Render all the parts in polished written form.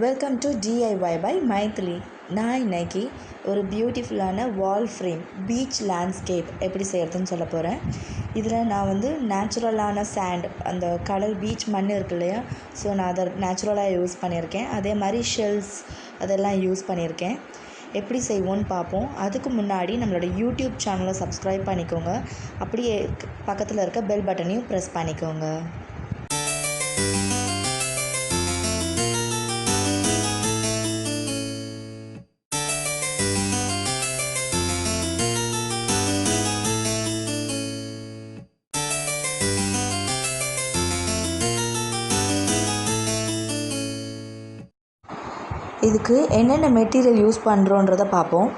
Welcome to DIY by Maithili. நான் இன்னைக்கு ஒரு பியூட்டிஃபுல்லான வால் ஃப்ரேம் பீச் லேண்ட்ஸ்கேப் எப்படி செய்கிறதுன்னு சொல்ல போகிறேன். இதில் நான் வந்து நேச்சுரலான சாண்ட், அந்த கடல் பீச் மண் இருக்கு இல்லையா, ஸோ நான் அதை நேச்சுரலாக யூஸ் பண்ணியிருக்கேன். அதே மாதிரி ஷெல்ஸ் அதெல்லாம் யூஸ் பண்ணியிருக்கேன். எப்படி செய்வோன்னு பார்ப்போம். அதுக்கு முன்னாடி நம்மளோட யூடியூப் சேனலை சப்ஸ்கிரைப் பண்ணிக்கோங்க. அப்படியே பக்கத்தில் இருக்க பெல் பட்டனையும் ப்ரெஸ் பண்ணிக்கோங்க. இதுக்கு என்னென்ன மெட்டீரியல் யூஸ் பண்ணுறோன்றதை பார்ப்போம்.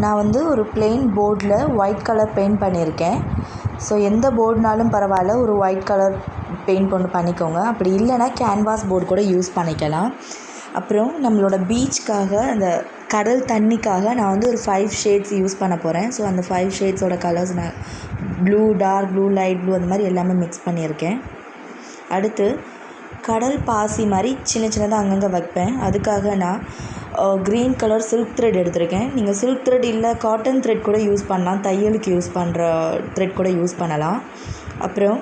நான் வந்து ஒரு பிளெயின் போர்டில் ஒயிட் கலர் பெயிண்ட் பண்ணியிருக்கேன். ஸோ எந்த போர்டுனாலும் பரவாயில்ல, ஒரு ஒயிட் கலர் பெயிண்ட் ஒன்று பண்ணிக்கோங்க. அப்படி இல்லைனா கேன்வாஸ் போர்டு கூட யூஸ் பண்ணிக்கலாம். அப்புறம் நம்மளோட பீச்சுக்காக, அந்த கடல் தண்ணிக்காக நான் வந்து ஒரு 5 ஷேட்ஸ் யூஸ் பண்ண போகிறேன். ஸோ அந்த 5 ஷேட்ஸோட கலர்ஸ் நான் blue, dark blue, light blue அந்த மாதிரி எல்லாமே மிக்ஸ் பண்ணியிருக்கேன். அடுத்து கடல் பாசி மாதிரி சின்ன சின்னதாக அங்கங்கே வைப்பேன். அதுக்காக நான் க்ரீன் கலர் சில்க் த்ரெட் எடுத்திருக்கேன். நீங்கள் சில்க் த்ரெட் இல்லை காட்டன் த்ரெட் கூட யூஸ் பண்ணலாம். தையலுக்கு யூஸ் பண்ணுற த்ரெட் கூட யூஸ் பண்ணலாம். அப்புறம்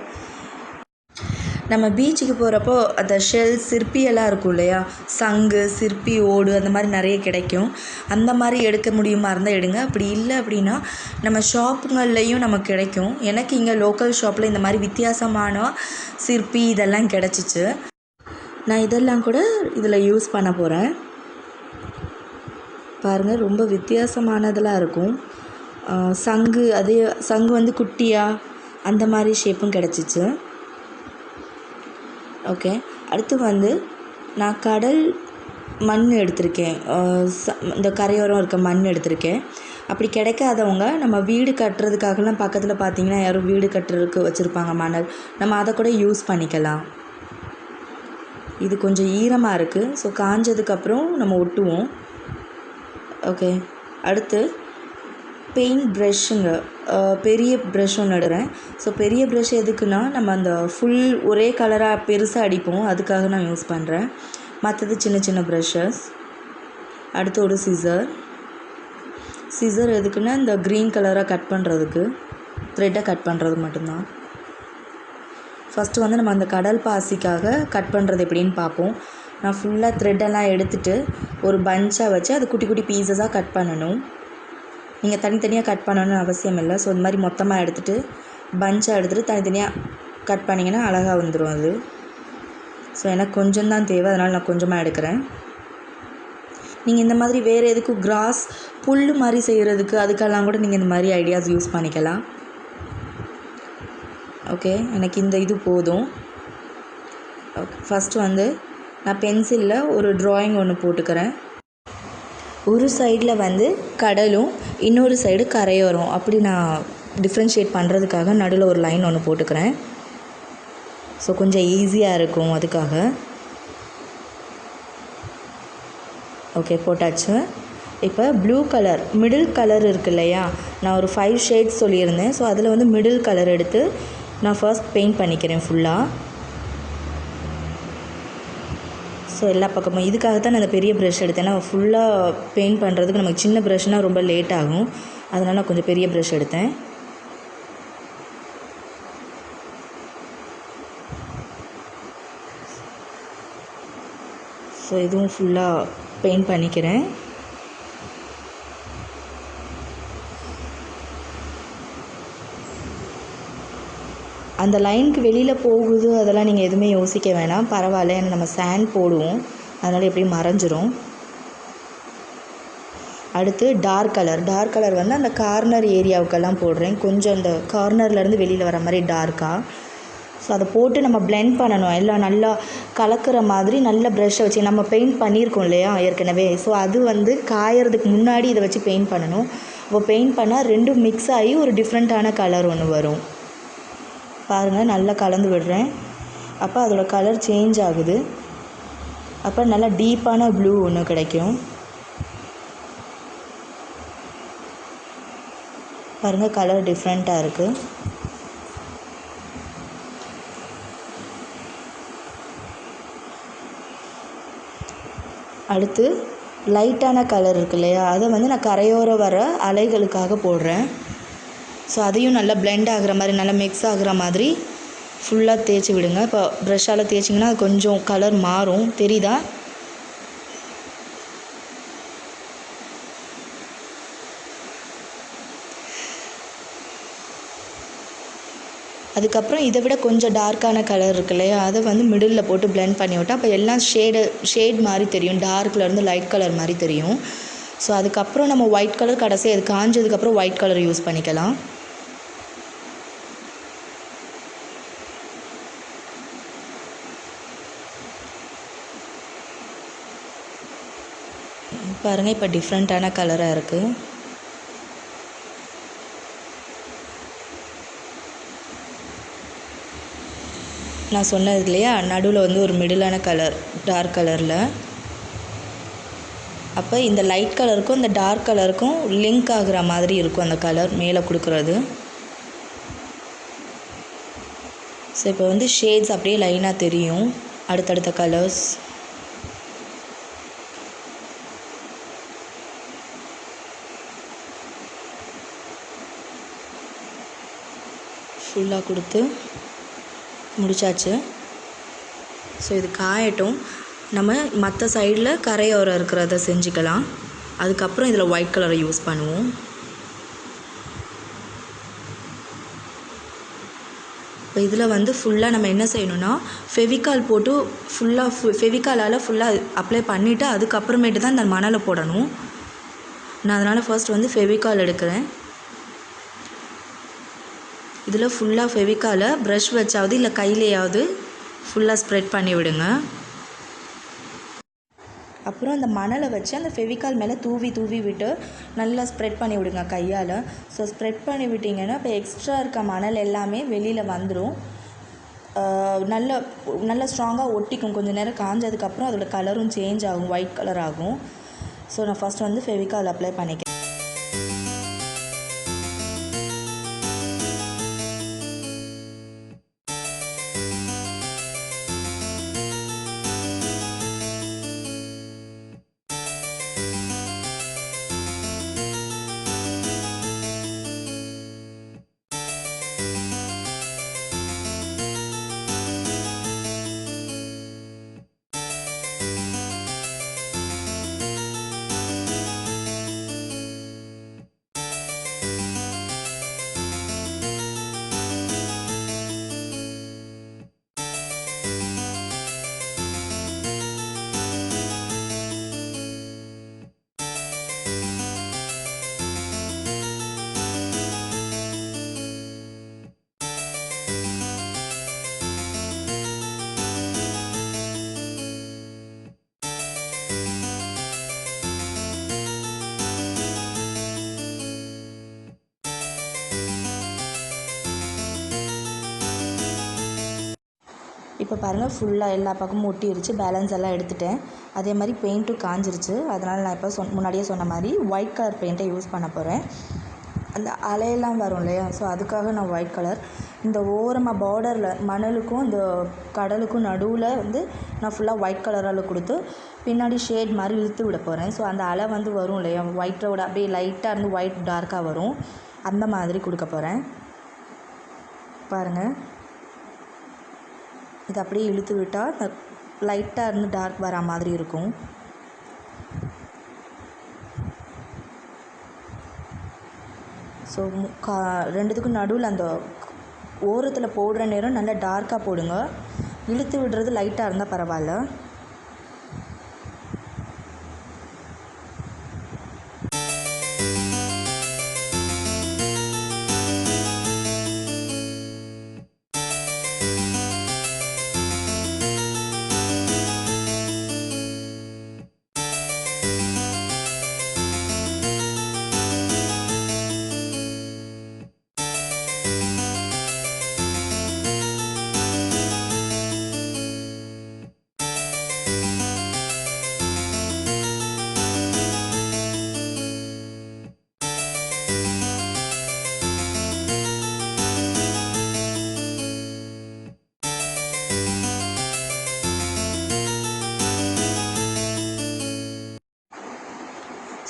நம்ம பீச்சுக்கு போகிறப்போ அந்த ஷெல் சிற்பியெல்லாம் இருக்கும் இல்லையா, சங்கு, சிற்பி, ஓடு அந்த மாதிரி நிறைய கிடைக்கும். அந்த மாதிரி எடுக்க முடியுமா இருந்தால் எடுங்க. அப்படி இல்லை அப்படின்னா நம்ம ஷாப்புங்கள்லேயும் நமக்கு கிடைக்கும். எனக்கு இங்கே லோக்கல் ஷாப்பில் இந்த மாதிரி வித்தியாசமான சிற்பி இதெல்லாம் கிடச்சிச்சு. நான் இதெல்லாம் கூட இதில் யூஸ் பண்ண போகிறேன். பாருங்கள், ரொம்ப வித்தியாசமானதெல்லாம் இருக்கும். சங்கு, அதே சங்கு வந்து குட்டியாக அந்த மாதிரி ஷேப்பும் கிடச்சிச்சு. ஓகே, அடுத்து வந்து நான் கடல் மண் எடுத்திருக்கேன். இந்த கரையோரம் இருக்க மண் எடுத்திருக்கேன். அப்படி கிடைக்காதவங்க நம்ம வீடு கட்டுறதுக்காகலாம் பக்கத்தில் பார்த்திங்கன்னா யாரும் வீடு கட்டுறதுக்கு வச்சுருப்பாங்க மணல், நம்ம அதை கூட யூஸ் பண்ணிக்கலாம். இது கொஞ்சம் ஈரமாக இருக்குது, ஸோ காஞ்சதுக்கப்புறம் நம்ம ஒட்டுவோம். ஓகே, அடுத்து பெயிண்ட் ப்ரெஷ்ஷுங்க, பெரிய ப்ரெஷ் ஒன்று எடுக்கிறேன். ஸோ பெரிய ப்ரெஷ் எதுக்குன்னா நம்ம அந்த ஃபுல் ஒரே கலராக பெருசாக அடிப்போம், அதுக்காக நான் யூஸ் பண்ணுறேன். மற்றது சின்ன சின்ன ப்ரெஷ்ஷஸ். அடுத்து ஒரு சிசர் எதுக்குன்னா இந்த க்ரீன் கலராக கட் பண்ணுறதுக்கு, த்ரெட்டை கட் பண்ணுறதுக்கு மட்டும்தான். ஃபஸ்ட்டு வந்து நம்ம அந்த கடல் பாசிக்காக கட் பண்ணுறது எப்படின்னு பார்ப்போம். நான் ஃபுல்லாக த்ரெட்டெல்லாம் எடுத்துகிட்டு ஒரு பஞ்சாக வச்சு அது குட்டி குட்டி பீசஸாக கட் பண்ணணும். நீங்கள் தனித்தனியாக கட் பண்ணணும்னு அவசியம் இல்லை. ஸோ இந்த மாதிரி மொத்தமாக எடுத்துகிட்டு பஞ்சாக எடுத்துகிட்டு தனித்தனியாக கட் பண்ணிங்கன்னா அழகாக வந்துடும் அது. ஸோ எனக்கு கொஞ்சம் தான் தேவை, அதனால் நான் கொஞ்சமாக எடுக்கிறேன். நீங்கள் இந்த மாதிரி வேறு எதுக்கும் கிராஸ், புல் மாதிரி செய்கிறதுக்கு அதுக்கெல்லாம் கூட நீங்கள் இந்த மாதிரி ஐடியாஸ் யூஸ் பண்ணிக்கலாம். ஓகே, எனக்கு இந்த இது போதும். ஓகே, ஃபஸ்ட்டு வந்து நான் பென்சிலில் ஒரு ட்ராயிங் ஒன்று போட்டுக்கிறேன். ஒரு சைடில் வந்து கடலும் இன்னொரு சைடு கரையோரம், அப்படி நான் டிஃப்ரென்ஷியேட் பண்ணுறதுக்காக நடுவில் ஒரு லைன் ஒன்று போட்டுக்கிறேன். ஸோ கொஞ்சம் ஈஸியாக இருக்கும் அதுக்காக. ஓகே, போட்டாச்சு. இப்போ ப்ளூ கலர் மிடில் கலர் இருக்கு இல்லையா, நான் ஒரு 5 ஷேட்ஸ் சொல்லியிருந்தேன். ஸோ அதில் வந்து மிடில் கலர் எடுத்து நான் ஃபர்ஸ்ட் பெயிண்ட் பண்ணிக்கிறேன் ஃபுல்லாக. ஸோ எல்லா பக்கமும் இதுக்காக தான் நான் அந்த பெரிய ப்ரஷ் எடுத்தேன். நான் ஃபுல்லாக பெயிண்ட் பண்ணுறதுக்கு நமக்கு சின்ன ப்ரஷ்னால் ரொம்ப லேட் ஆகும், அதனால் நான் கொஞ்சம் பெரிய ப்ரஷ் எடுத்தேன். ஸோ இதுவும் ஃபுல்லாக பெயிண்ட் பண்ணிக்கிறேன். அந்த லைனுக்கு வெளியில் போகுது அதெல்லாம் நீங்கள் எதுவுமே யோசிக்க வேணாம், பரவாயில்ல. ஏன்னா நம்ம சாண்ட் போடுவோம், அதனால் எப்படியும் மறைஞ்சிரும். அடுத்து டார்க் கலர் வந்து அந்த கார்னர் ஏரியாவுக்கெல்லாம் போடுறேன். கொஞ்சம் அந்த கார்னர்லேருந்து வெளியில் வர மாதிரி டார்க்காக. ஸோ அதை போட்டு நம்ம பிளெண்ட் பண்ணணும், எல்லாம் நல்லா கலக்கிற மாதிரி. நல்ல ப்ரெஷ்ஷை வச்சு நம்ம பெயிண்ட் பண்ணியிருக்கோம் இல்லையா ஏற்கனவே, ஸோ அது வந்து காயறதுக்கு முன்னாடி இதை வச்சு பெயிண்ட் பண்ணணும். இப்போ பெயிண்ட் பண்ணால் ரெண்டும் மிக்ஸ் ஆகி ஒரு டிஃப்ரெண்ட்டான கலர் ஒன்று வரும். பாருங்கள், நல்லா கலந்து விடுறேன். அப்போ அதோட கலர் சேஞ்ச் ஆகுது. அப்போ நல்லா டீப்பான ப்ளூ ஒன்று கிடைக்கும். பாருங்கள், கலர் டிஃப்ரெண்ட்டாக இருக்குது. அடுத்து லைட்டான கலர் இருக்கு இல்லையா, அதை வந்து நான் கரையோர வர அலைகளுக்காக போடுறேன். ஸோ அதையும் நல்லா பிளெண்ட் ஆகிற மாதிரி, நல்லா மிக்ஸ் ஆகிற மாதிரி ஃபுல்லாக தேய்ச்சி விடுங்க. இப்போ ப்ரஷ்ஷால் தேய்ச்சிங்கன்னா அது கொஞ்சம் கலர் மாறும், தெரியுதா? அதுக்கப்புறம் இதை விட கொஞ்சம் டார்க்கான கலர் இருக்கு இல்லையா, அதை வந்து மிடில் போட்டு பிளெண்ட் பண்ணி விட்டால் அப்போ எல்லாம் ஷேட் மாதிரி தெரியும், டார்க்லேருந்து லைட் கலர் மாதிரி தெரியும். ஸோ அதுக்கப்புறம் நம்ம ஒயிட் கலர் கடைசி அது காஞ்சதுக்கப்புறம் ஒயிட் கலர் யூஸ் பண்ணிக்கலாம். பாருங்கள், இப்போ டிஃப்ரெண்ட்டான கலராக இருக்குது. நான் சொன்னது இல்லையா, நடுவில் வந்து ஒரு மிடிலான கலர் டார்க் கலரில். அப்போ இந்த லைட் கலருக்கும் இந்த டார்க் கலருக்கும் லிங்க் ஆகிற மாதிரி இருக்கும் அந்த கலர் மேலே கொடுக்குறது. ஸோ இப்போ வந்து ஷேட்ஸ் அப்படியே லைனாக தெரியும், அடுத்தடுத்த கலர்ஸ். ஃபுல்லாக கொடுத்து முடிச்சாச்சு. ஸோ இது காயட்டும், நம்ம மற்ற சைடில் கரையோரம் இருக்கிறத செஞ்சுக்கலாம். அதுக்கப்புறம் இதில் ஒயிட் கலரை யூஸ் பண்ணுவோம். இப்போ இதில் வந்து ஃபுல்லாக நம்ம என்ன செய்யணும்னா, ஃபெவிகால் போட்டு ஃபெவிகாலால் ஃபுல்லாக அப்ளை பண்ணிவிட்டு அதுக்கப்புறமேட்டு தான் இந்த மணலை போடணும். நான் அதனால் ஃபர்ஸ்ட் வந்து ஃபெவிகால் எடுக்கிறேன். இதில் ஃபுல்லாக ஃபெவிகாலை ப்ரஷ் வச்சாவது இல்லை கையிலையாவது ஃபுல்லாக ஸ்ப்ரெட் பண்ணி விடுங்க. அப்புறம் அந்த மணலை வச்சு அந்த ஃபெவிகால் மேலே தூவி விட்டு நல்லா ஸ்ப்ரெட் பண்ணி விடுங்க கையால். ஸோ ஸ்ப்ரெட் பண்ணி விட்டிங்கன்னா இப்போ எக்ஸ்ட்ரா இருக்க மணல் எல்லாமே வெளியில் வந்துடும். நல்லா ஸ்ட்ராங்காக ஒட்டிக்கும். கொஞ்சம் நேரம் காஞ்சதுக்கப்புறம் அதோட கலரும் சேஞ்ச் ஆகும், ஒயிட் கலர் ஆகும். ஸோ நான் ஃபஸ்ட் வந்து ஃபெவிகால் அப்ளை பண்ணிக்கிறேன். இப்போ பாருங்கள், ஃபுல்லாக எல்லா பக்கமும் ஒட்டிருச்சு. பேலன்ஸ் எல்லாம் எடுத்துட்டேன். அதே மாதிரி பெயிண்ட்டும் காஞ்சிருச்சு. அதனால் நான் இப்போ முன்னாடியே சொன்ன மாதிரி ஒயிட் கலர் பெயிண்ட்டை யூஸ் பண்ண போகிறேன். அந்த அலையெல்லாம் வரும் இல்லையா, ஸோ அதுக்காக நான் ஒயிட் கலர் இந்த ஓரமாக பார்டரில் மணலுக்கும் இந்த கடலுக்கும் நடுவில் வந்து நான் ஃபுல்லாக ஒயிட் கலரால் கொடுத்து பின்னாடி ஷேட் மாதிரி இழுத்து விட போகிறேன். ஸோ அந்த அலை வந்து வரும் இல்லையா, ஒயிட்டோட அப்படியே லைட்டாக இருந்து ஒயிட் டார்க்காக வரும், அந்த மாதிரி கொடுக்க போகிறேன். பாருங்கள், இது அப்படியே இழுத்து விட்டால் லைட்டாக இருந்து டார்க் வர மாதிரி இருக்கும். ஸோ ரெண்டுத்துக்கும் நடுவில் அந்த ஓரத்தில் போடுற நேரம் நல்லா டார்க்காக போடுங்க. இழுத்து விடுறது லைட்டாக இருந்தால் பரவாயில்ல.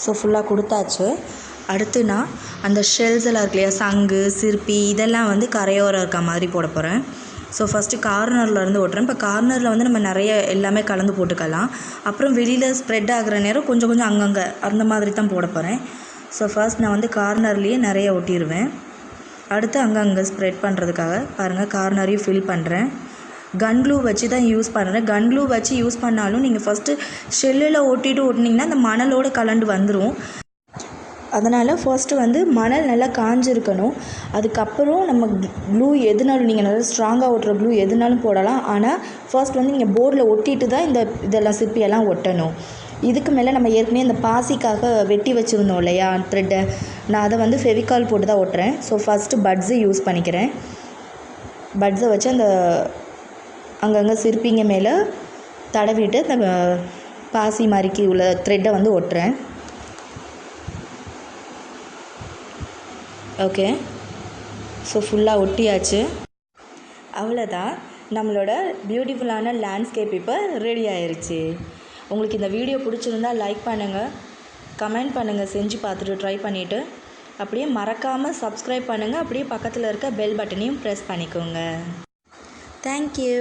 ஸோ ஃபுல்லாக கொடுத்தாச்சு. அடுத்து நான் அந்த ஷெல்ஸ் எல்லாம் இருக்கு இல்லையா, சங்கு, சிற்பி, இதெல்லாம் வந்து கரையோரம் இருக்க மாதிரி போட போகிறேன். ஸோ ஃபஸ்ட்டு கார்னர்லேருந்து ஓட்டுறேன். இப்போ கார்னரில் வந்து நம்ம நிறைய எல்லாமே கலந்து போட்டுக்கலாம். அப்புறம் வெளியில் ஸ்ப்ரெட் ஆகிற நேரம் கொஞ்சம் கொஞ்சம் அங்கங்கே அந்த மாதிரி தான் போட போகிறேன். ஸோ ஃபர்ஸ்ட் நான் வந்து கார்னர்லேயே நிறைய ஒட்டிடுவேன். அடுத்து அங்கங்கே ஸ்ப்ரெட் பண்ணுறதுக்காக பாருங்கள் கார்னரையும் ஃபில் பண்ணுறேன். கன் க்ளூ வச்சு தான் யூஸ் பண்ணுறேன். கன் க்ளூ வச்சு யூஸ் பண்ணாலும் நீங்கள் ஃபஸ்ட்டு ஷெல்லில் ஒட்டினீங்கன்னா அந்த மணலோடு கலண்டு வந்துடும். அதனால் ஃபர்ஸ்ட்டு வந்து மணல் நல்லா காஞ்சிருக்கணும். அதுக்கப்புறம் நம்ம க்ளூ எதுனாலும் நீங்கள் நல்லா ஸ்ட்ராங்காக ஒட்டுற க்ளூ எதுனாலும் போடலாம். ஆனால் ஃபர்ஸ்ட் வந்து நீங்கள் போர்டில் ஒட்டிட்டு தான் இதெல்லாம் சிற்பியெல்லாம் ஒட்டணும். இதுக்கு மேலே நம்ம ஏற்கனவே இந்த பாசிக்காக வெட்டி வச்சுருந்தோம் இல்லையா த்ரெட்டை, நான் அதை வந்து ஃபெவிகால் போட்டு தான் ஒட்டுறேன். ஸோ ஃபஸ்ட்டு பட்ஸை யூஸ் பண்ணிக்கிறேன். பட்ஸை வச்சு அந்த அங்கங்கே சிற்பிங்க மேலே தடவிட்டு அந்த பாசி மாதிரிக்கு உள்ள த்ரெட்டை வந்து ஒட்டுறேன். ஓகே, ஸோ ஃபுல்லாக ஒட்டியாச்சு. அவ்வளோதான், நம்மளோட பியூட்டிஃபுல்லான லேண்ட்ஸ்கேப் இப்போ ரெடி ஆயிடுச்சு. உங்களுக்கு இந்த வீடியோ பிடிச்சிருந்தால் லைக் பண்ணுங்கள், கமெண்ட் பண்ணுங்கள், செஞ்சு பார்த்துட்டு ட்ரை பண்ணிவிட்டு அப்படியே மறக்காமல் சப்ஸ்கிரைப் பண்ணுங்கள். அப்படியே பக்கத்தில் இருக்க பெல் பட்டனையும் ப்ரெஸ் பண்ணிக்கோங்க. தேங்க்யூ.